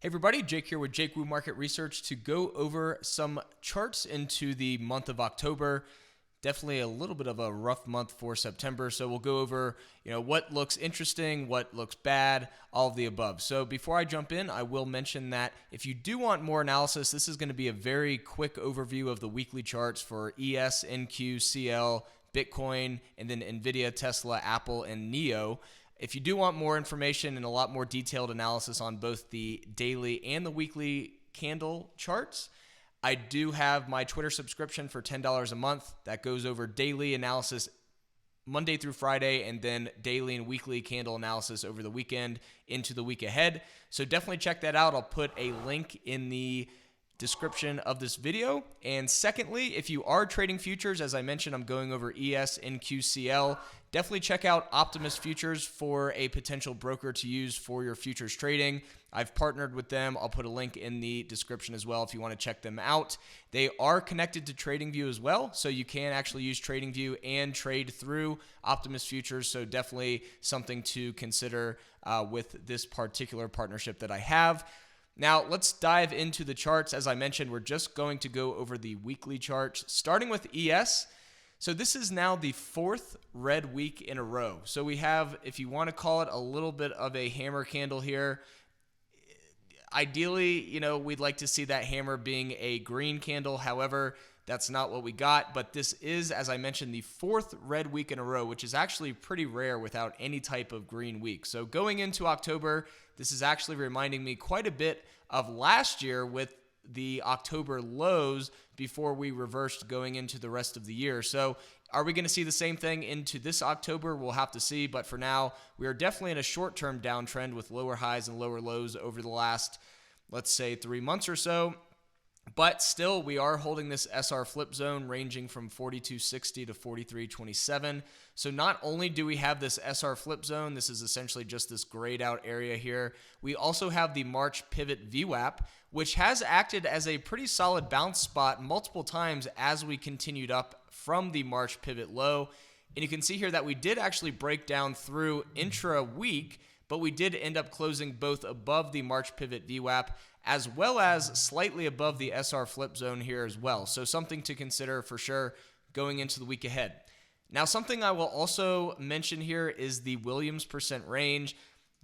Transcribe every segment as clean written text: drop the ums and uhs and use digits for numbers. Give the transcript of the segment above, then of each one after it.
Hey everybody, Jake here with Jake Wu Market Research to go over some charts into the month of October. Definitely a little bit of a rough month for September, so we'll go over what looks interesting, what looks bad, all of the above. So before I jump in, I will mention that if you do want more analysis, this is going to be a very quick overview of the weekly charts for ES, NQ, CL, Bitcoin, and then NVDA, Tesla, Apple, and NEO. If you do want more information and a lot more detailed analysis on both the daily and the weekly candle charts, I do have my Twitter subscription for $10 a month that goes over daily analysis Monday through Friday and then daily and weekly candle analysis over the weekend into the week ahead. So definitely check that out. I'll put a link in the description of this video. And secondly, if you are trading futures, as I mentioned, I'm going over ES, NQ, CL. Definitely check out Optimus Futures for a potential broker to use for your futures trading. I've partnered with them. I'll put a link in the description as well if you want to check them out. They are connected to TradingView as well, so you can actually use TradingView and trade through Optimus Futures, so definitely something to consider with this particular partnership that I have. Now, let's dive into the charts. As I mentioned, we're just going to go over the weekly charts, starting with ES. So this is now the fourth red week in a row. So we have, if you want to call it, a little bit of a hammer candle here. Ideally, we'd like to see that hammer being a green candle. However, that's not what we got. But this is, as I mentioned, the fourth red week in a row, which is actually pretty rare without any type of green week. So going into October, this is actually reminding me quite a bit of last year with the October lows before we reversed going into the rest of the year. So are we going to see the same thing into this October? We'll have to see. But for now, we are definitely in a short-term downtrend with lower highs and lower lows over the last, let's say, 3 months or so. But still, we are holding this SR flip zone ranging from 42.60 to 43.27. So not only do we have this SR flip zone, this is essentially just this grayed out area here. We also have the March pivot VWAP, which has acted as a pretty solid bounce spot multiple times as we continued up from the March pivot low. And you can see here that we did actually break down through intra-week, but we did end up closing both above the March pivot VWAP as well as slightly above the SR flip zone here as well. So something to consider for sure going into the week ahead. Now, something I will also mention here is the Williams percent range.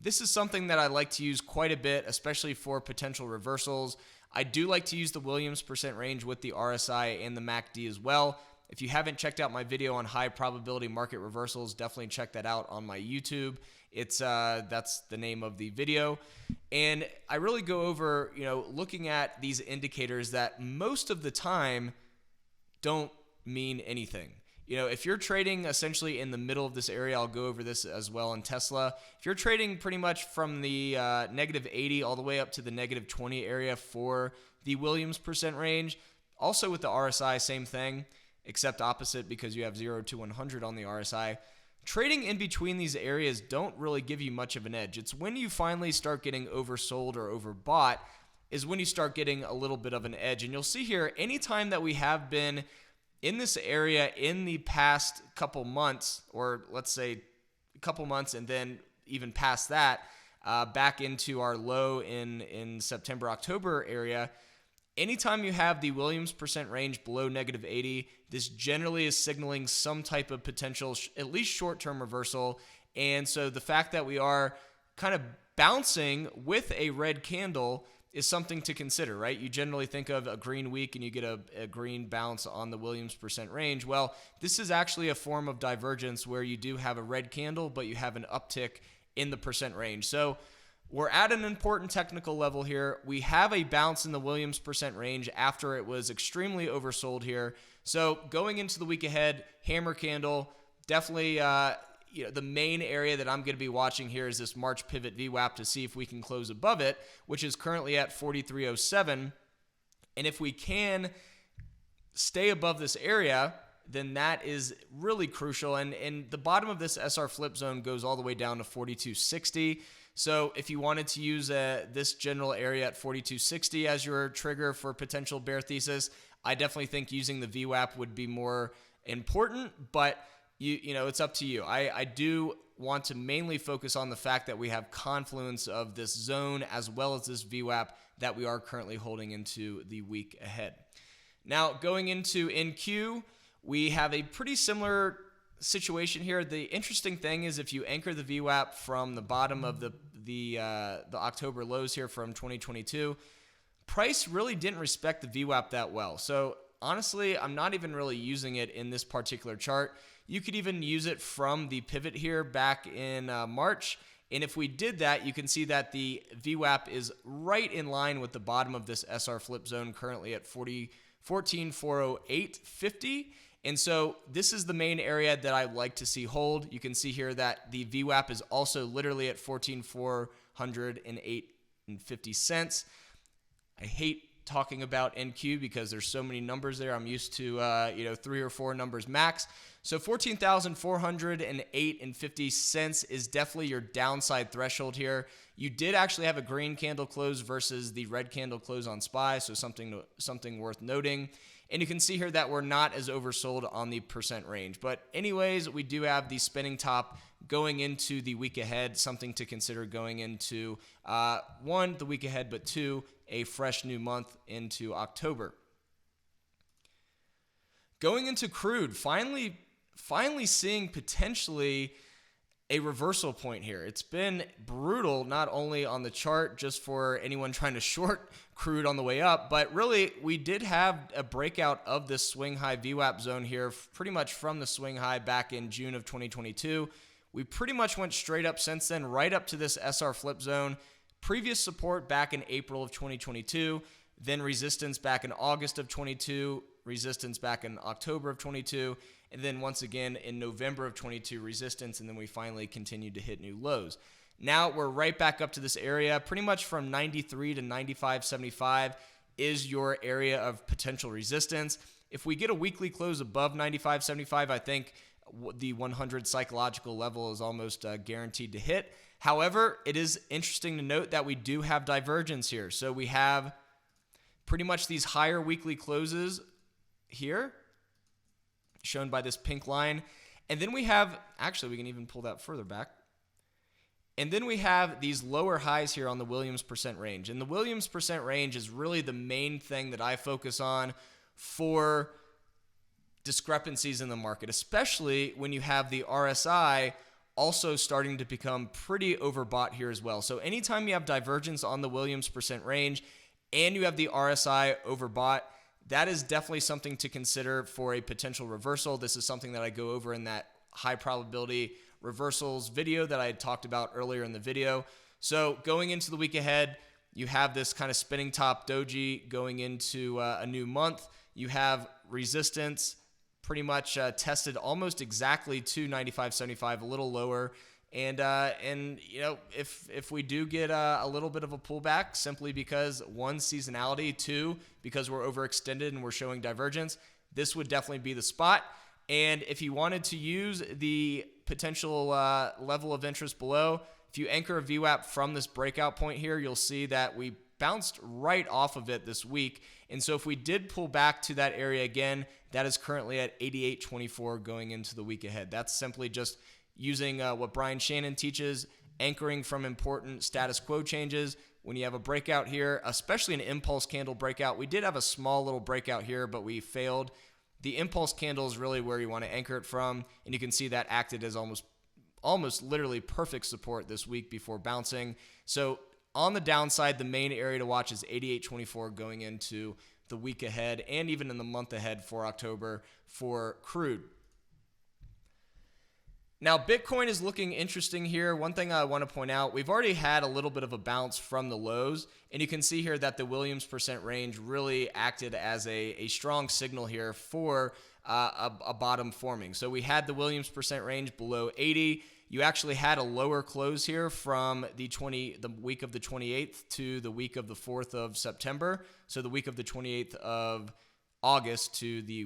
This is something that I like to use quite a bit, especially for potential reversals. I do like to use the Williams percent range with the RSI and the MACD as well. If you haven't checked out my video on high probability market reversals, definitely check that out on my YouTube. It's that's the name of the video. And I really go over, looking at these indicators that most of the time don't mean anything. If you're trading essentially in the middle of this area, I'll go over this as well in Tesla. If you're trading pretty much from the negative 80 all the way up to the negative 20 area for the Williams percent range, also with the RSI, same thing, except opposite because you have 0 to 100 on the RSI. Trading in between these areas don't really give you much of an edge. It's when you finally start getting oversold or overbought is when you start getting a little bit of an edge. And you'll see here, anytime that we have been in this area in the past couple months, or let's say a couple months and then even past that, back into our low in September, October area, anytime you have the Williams percent range below negative 80, this generally is signaling some type of potential, at least short-term reversal. And so the fact that we are kind of bouncing with a red candle is something to consider, right? You generally think of a green week and you get a green bounce on the Williams percent range. Well, this is actually a form of divergence where you do have a red candle, but you have an uptick in the percent range. So we're at an important technical level here. We have a bounce in the Williams percent range after it was extremely oversold here. So going into the week ahead, hammer candle, definitely the main area that I'm going to be watching here is this March pivot VWAP to see if we can close above it, which is currently at 43.07. And if we can stay above this area, then that is really crucial. And the bottom of this SR flip zone goes all the way down to 42.60. So if you wanted to use this general area at 42.60 as your trigger for potential bear thesis, I definitely think using the VWAP would be more important, but it's up to you. I do want to mainly focus on the fact that we have confluence of this zone as well as this VWAP that we are currently holding into the week ahead. Now, going into NQ, we have a pretty similar situation here. The interesting thing is if you anchor the VWAP from the bottom of the October lows here from 2022, price really didn't respect the VWAP that well. So honestly, I'm not even really using it in this particular chart. You could even use it from the pivot here back in March. And if we did that, you can see that the VWAP is right in line with the bottom of this SR flip zone, currently at 14,408.50. And so this is the main area that I like to see hold. You can see here that the VWAP is also literally at 14,408.50 cents. I hate talking about NQ because there's so many numbers there. I'm used to 3 or 4 numbers max. So 14,408.50 cents is definitely your downside threshold here. You did actually have a green candle close versus the red candle close on SPY, so something worth noting. And you can see here that we're not as oversold on the percent range. But anyways, we do have the spinning top going into the week ahead, something to consider going into, 1, the week ahead, but 2, a fresh new month into October. Going into crude, finally seeing potentially a reversal point here. It's been brutal, not only on the chart just for anyone trying to short crude on the way up, but really we did have a breakout of this swing high VWAP zone here pretty much from the swing high back in June of 2022. We pretty much went straight up since then, right up to this SR flip zone. Previous support back in April of 2022, then resistance back in August of 22, resistance back in October of 22, and then once again in November of 22, resistance, and then we finally continued to hit new lows. Now we're right back up to this area, pretty much from 93 to 95.75 is your area of potential resistance. If we get a weekly close above 95.75, I think the 100 psychological level is almost guaranteed to hit. However, it is interesting to note that we do have divergence here. So we have pretty much these higher weekly closes here, shown by this pink line. And then we have, actually we can even pull that further back. And then we have these lower highs here on the Williams percent range. And the Williams percent range is really the main thing that I focus on for discrepancies in the market, especially when you have the RSI also starting to become pretty overbought here as well. So anytime you have divergence on the Williams percent range and you have the RSI overbought, that is definitely something to consider for a potential reversal. This is something that I go over in that high probability reversals video that I had talked about earlier in the video. So going into the week ahead, you have this kind of spinning top doji going into a new month. You have resistance pretty much tested almost exactly to 95.75, a little lower. And if we do get a little bit of a pullback simply because 1, seasonality, 2, because we're overextended and we're showing divergence, this would definitely be the spot. And if you wanted to use the potential level of interest below, if you anchor a VWAP from this breakout point here, you'll see that we bounced right off of it this week. And so if we did pull back to that area again, that is currently at 88.24 going into the week ahead. That's simply just using what Brian Shannon teaches, anchoring from important status quo changes. When you have a breakout here, especially an impulse candle breakout, we did have a small little breakout here, but we failed. The impulse candle is really where you want to anchor it from, and you can see that acted as almost literally perfect support this week before bouncing. So on the downside, the main area to watch is 88.24 going into the week ahead and even in the month ahead for October for crude. Now, Bitcoin is looking interesting here. One thing I want to point out, we've already had a little bit of a bounce from the lows, and you can see here that the Williams percent range really acted as a strong signal here for a bottom forming. So we had the Williams percent range below 80. You actually had a lower close here from the week of the 28th to the week of the 4th of September. So the week of the 28th of August to the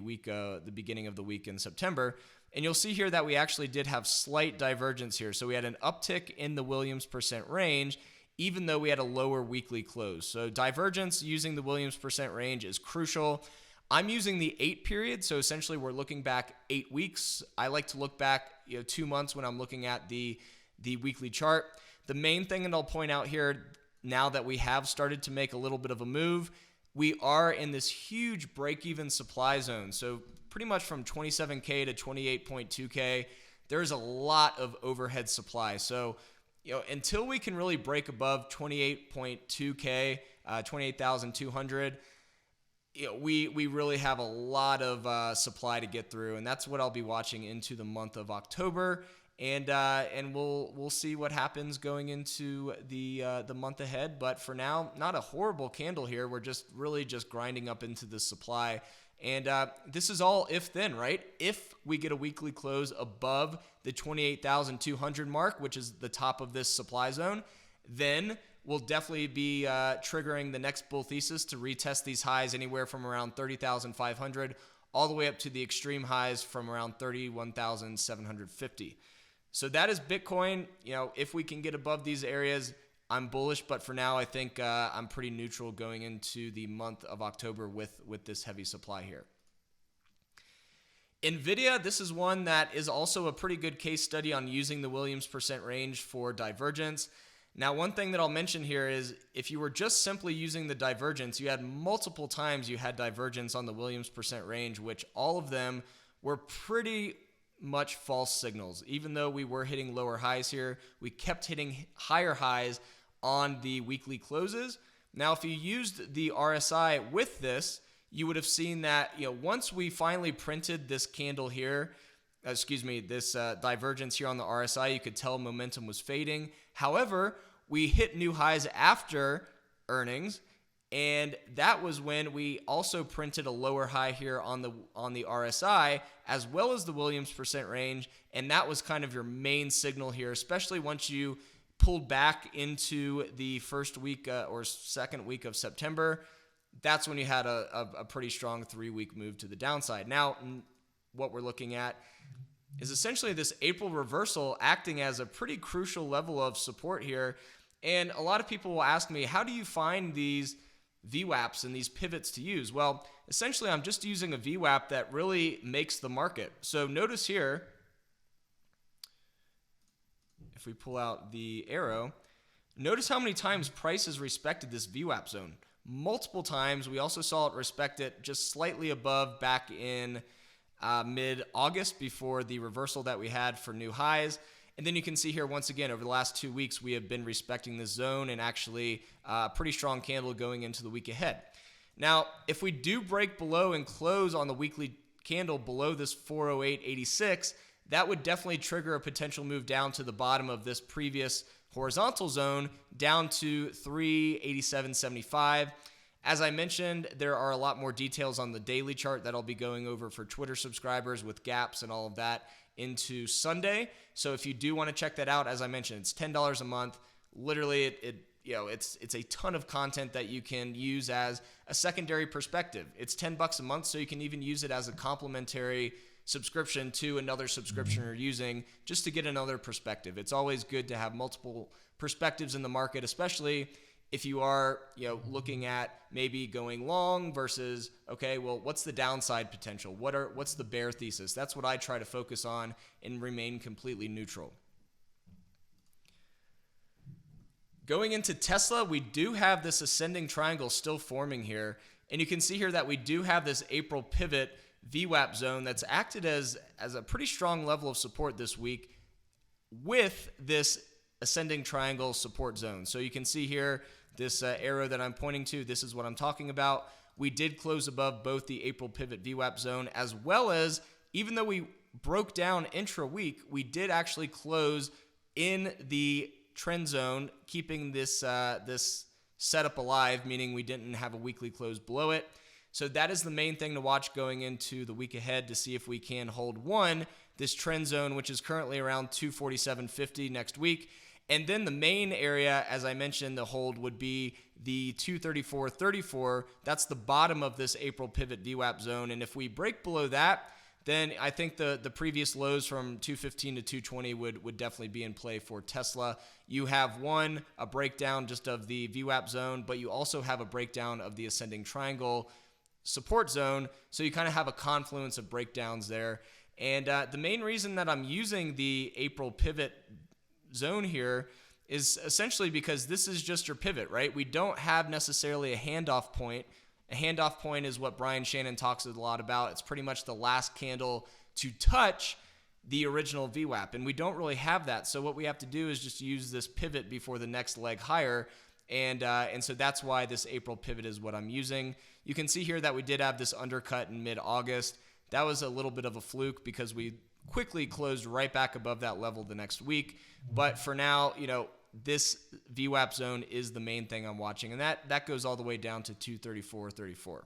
beginning of the week in September. And you'll see here that we actually did have slight divergence here. So we had an uptick in the Williams percent range, even though we had a lower weekly close. So divergence using the Williams percent range is crucial. I'm using the 8 period, so essentially we're looking back 8 weeks. I like to look back 2 months when I'm looking at the weekly chart. The main thing that I'll point out here, now that we have started to make a little bit of a move, we are in this huge break-even supply zone. So pretty much from 27K to 28.2K, there's a lot of overhead supply. So until we can really break above 28.2K, 28,200, we really have a lot of supply to get through, and that's what I'll be watching into the month of October. And we'll see what happens going into the month ahead. But for now, not a horrible candle here. We're just grinding up into the supply. And this is all if then, right? If we get a weekly close above the 28,200 mark, which is the top of this supply zone, then we'll definitely be triggering the next bull thesis to retest these highs anywhere from around 30,500 all the way up to the extreme highs from around 31,750. So that is Bitcoin. If we can get above these areas, I'm bullish, but for now, I think I'm pretty neutral going into the month of October with this heavy supply here. NVDA, this is one that is also a pretty good case study on using the Williams percent range for divergence. Now, one thing that I'll mention here is if you were just simply using the divergence, you had multiple times you had divergence on the Williams percent range, which all of them were pretty much false signals. Even though we were hitting lower highs here, we kept hitting higher highs on the weekly closes. Now, if you used the RSI with this, you would have seen that once we finally printed this candle here, this divergence here on the RSI, you could tell momentum was fading. However, we hit new highs after earnings, and that was when we also printed a lower high here on the RSI, as well as the Williams percent range, and that was kind of your main signal here, especially once you pulled back into the first week or second week of September. That's when you had a pretty strong 3-week move to the downside. Now, what we're looking at is essentially this April reversal acting as a pretty crucial level of support here. And a lot of people will ask me, how do you find these VWAPs and these pivots to use? Well, essentially, I'm just using a VWAP that really makes the market. So notice here, if we pull out the arrow, notice how many times price has respected this VWAP zone. Multiple times. We also saw it respect it just slightly above back in mid-August before the reversal that we had for new highs. And then you can see here, once again, over the last 2 weeks, we have been respecting this zone and actually a pretty strong candle going into the week ahead. Now, if we do break below and close on the weekly candle below this 408.86, that would definitely trigger a potential move down to the bottom of this previous horizontal zone down to 387.75. As I mentioned, there are a lot more details on the daily chart that I'll be going over for Twitter subscribers with gaps and all of that into Sunday. So if you do want to check that out, as I mentioned, it's $10 a month. Literally, it's a ton of content that you can use as a secondary perspective. It's $10 a month, so you can even use it as a complementary subscription to another subscription you're using just to get another perspective. It's always good to have multiple perspectives in the market, especially if you are looking at maybe going long versus, okay, well, what's the downside potential? What's the bear thesis? That's what I try to focus on and remain completely neutral. Going into Tesla, we do have this ascending triangle still forming here. And you can see here that we do have this April pivot VWAP zone that's acted as a pretty strong level of support this week with this ascending triangle support zone. So you can see here this arrow that I'm pointing to, this is what I'm talking about. We did close above both the April pivot VWAP zone, as well as, even though we broke down intra-week, we did actually close in the trend zone, keeping this setup alive, meaning we didn't have a weekly close below it. So that is the main thing to watch going into the week ahead to see if we can hold this trend zone, which is currently around 247.50 next week. And then the main area, as I mentioned, the hold would be the 234.34. That's the bottom of this April pivot VWAP zone. And if we break below that, then I think the previous lows from 215 to 220 would definitely be in play for Tesla. You have a breakdown just of the VWAP zone, but you also have a breakdown of the ascending triangle support zone. So you kind of have a confluence of breakdowns there. And the main reason that I'm using the April pivot zone here is essentially because this is just your pivot, right? We don't have necessarily a handoff point. A handoff point is what Brian Shannon talks a lot about. It's pretty much the last candle to touch the original VWAP, and we don't really have that. So what we have to do is just use this pivot before the next leg higher, and so that's why this April pivot is what I'm using. You can see here that we did have this undercut in mid-August. That was a little bit of a fluke because we quickly closed right back above that level the next week. But for now, this VWAP zone is the main thing I'm watching, and that goes all the way down to 234.34.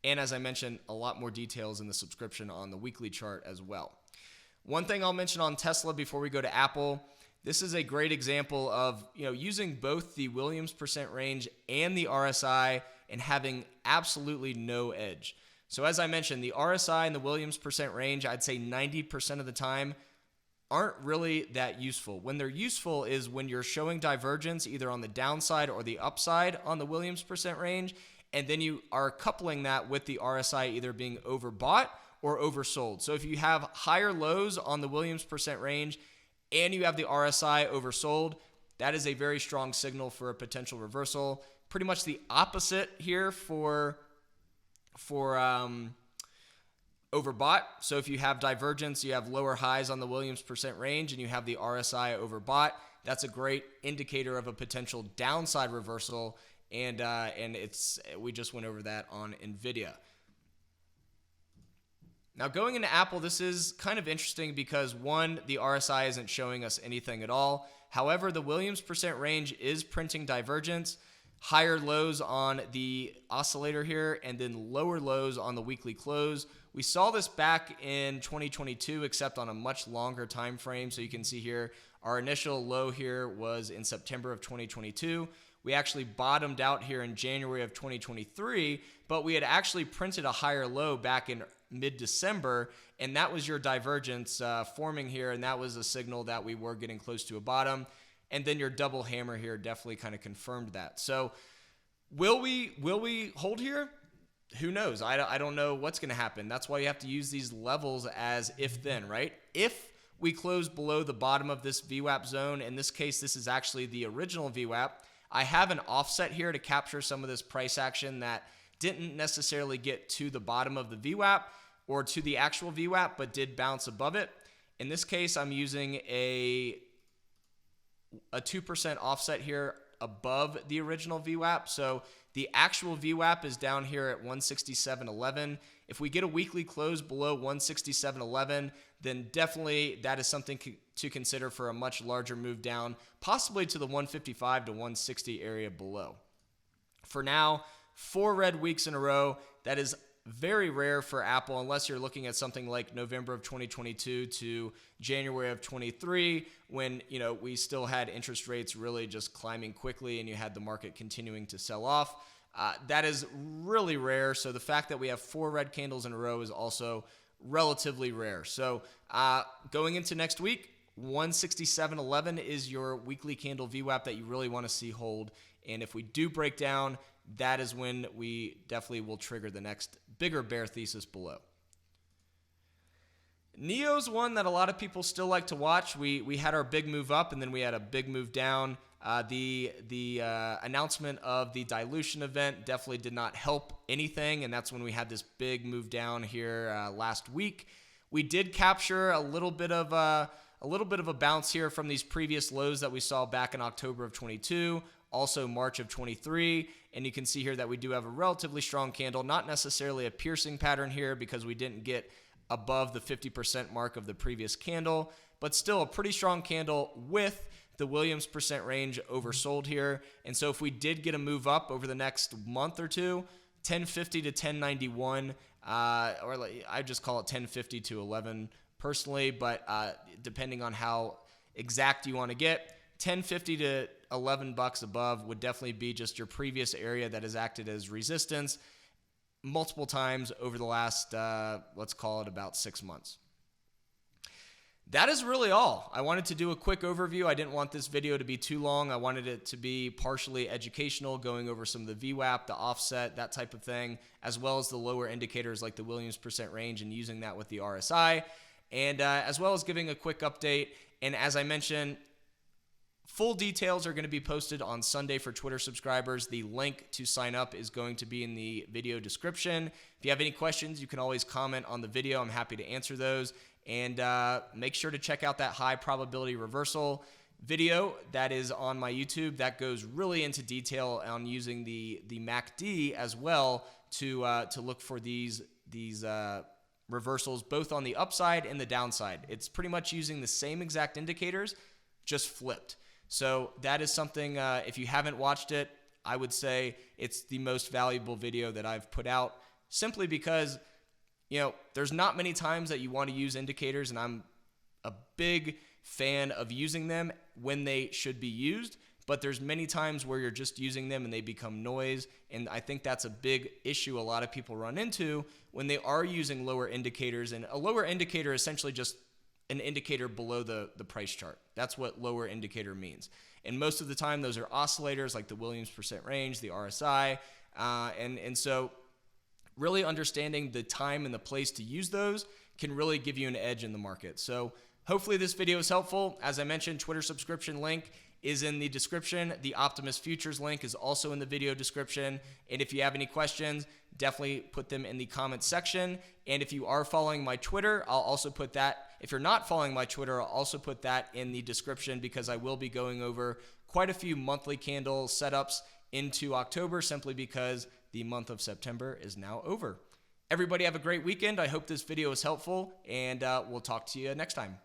And as I mentioned, a lot more details in the subscription on the weekly chart as well. One thing I'll mention on Tesla before we go to Apple, this is a great example of using both the Williams percent range and the RSI and having absolutely no edge. So as I mentioned, the RSI and the Williams percent range, I'd say 90% of the time, aren't really that useful. When they're useful is when you're showing divergence either on the downside or the upside on the Williams percent range, and then you are coupling that with the RSI either being overbought or oversold. So if you have higher lows on the Williams percent range and you have the RSI oversold, that is a very strong signal for a potential reversal. Pretty much the opposite here for overbought. So if you have divergence, you have lower highs on the Williams percent range and you have the RSI overbought, that's a great indicator of a potential downside reversal. And we just went over that on NVIDIA. Now going into Apple, this is kind of interesting because one, the RSI isn't showing us anything at all. However, the Williams percent range is printing divergence, higher lows on the oscillator here, and then lower lows on the weekly close. We saw this back in 2022, except on a much longer time frame. So you can see here, our initial low here was in September of 2022. We actually bottomed out here in January of 2023, but we had actually printed a higher low back in mid-December, and that was your divergence forming here, and that was a signal that we were getting close to a bottom. And then your double hammer here definitely kind of confirmed that. So will we hold here? Who knows? I don't know what's going to happen. That's why you have to use these levels as if-then, right? If we close below the bottom of this VWAP zone, in this case, this is actually the original VWAP, I have an offset here to capture some of this price action that didn't necessarily get to the bottom of the VWAP or to the actual VWAP, but did bounce above it. In this case, I'm using a 2% offset here above the original VWAP. So the actual VWAP is down here at 167.11. If we get a weekly close below 167.11, then definitely that is something to consider for a much larger move down, possibly to the 155 to 160 area below. For now, 4 red weeks in a row. That is very rare for Apple unless you're looking at something like November of 2022 to January of 23 when we still had interest rates really just climbing quickly and you had the market continuing to sell off. That is really rare. So the fact that we have 4 red candles in a row is also relatively rare. So going into next week, 167.11 is your weekly candle VWAP that you really want to see hold. And if we do break down, that is when we definitely will trigger the next bigger bear thesis below. NIO's one that a lot of people still like to watch. We had our big move up and then we had a big move down. The announcement of the dilution event definitely did not help anything, and that's when we had this big move down here last week. We did capture a little bit of a bounce here from these previous lows that we saw back in October of 22, also March of 23, and you can see here that we do have a relatively strong candle, not necessarily a piercing pattern here because we didn't get above the 50% mark of the previous candle, but still a pretty strong candle with the Williams percent range oversold here. And so if we did get a move up over the next month or two, 1050 to 1091, or I just call it 1050 to 11 personally, but depending on how exact you want to get, 1050 to $11 above would definitely be just your previous area that has acted as resistance multiple times over the last, let's call it about 6 months. That is really all. I wanted to do a quick overview. I didn't want this video to be too long. I wanted it to be partially educational, going over some of the VWAP, the offset, that type of thing, as well as the lower indicators like the Williams percent range and using that with the RSI, and as well as giving a quick update. And as I mentioned, full details are going to be posted on Sunday for Twitter subscribers. The link to sign up is going to be in the video description. If you have any questions, you can always comment on the video. I'm happy to answer those. And make sure to check out that high probability reversal video that is on my YouTube. That goes really into detail on using the MACD as well to look for these reversals both on the upside and the downside. It's pretty much using the same exact indicators, just flipped. So that is something, if you haven't watched it, I would say it's the most valuable video that I've put out, simply because there's not many times that you want to use indicators, and I'm a big fan of using them when they should be used, but there's many times where you're just using them and they become noise, and I think that's a big issue a lot of people run into when they are using lower indicators. And a lower indicator is essentially just an indicator below the price chart. That's what lower indicator means. And most of the time, those are oscillators like the Williams percent range, the RSI, and so really understanding the time and the place to use those can really give you an edge in the market. So hopefully this video is helpful. As I mentioned, Twitter subscription link is in the description. The Optimus Futures link is also in the video description. And if you have any questions, definitely put them in the comments section. And if you are following my Twitter, I'll also put that. If you're not following my Twitter, I'll also put that in the description, because I will be going over quite a few monthly candle setups into October, simply because the month of September is now over. Everybody have a great weekend. I hope this video is helpful, and we'll talk to you next time.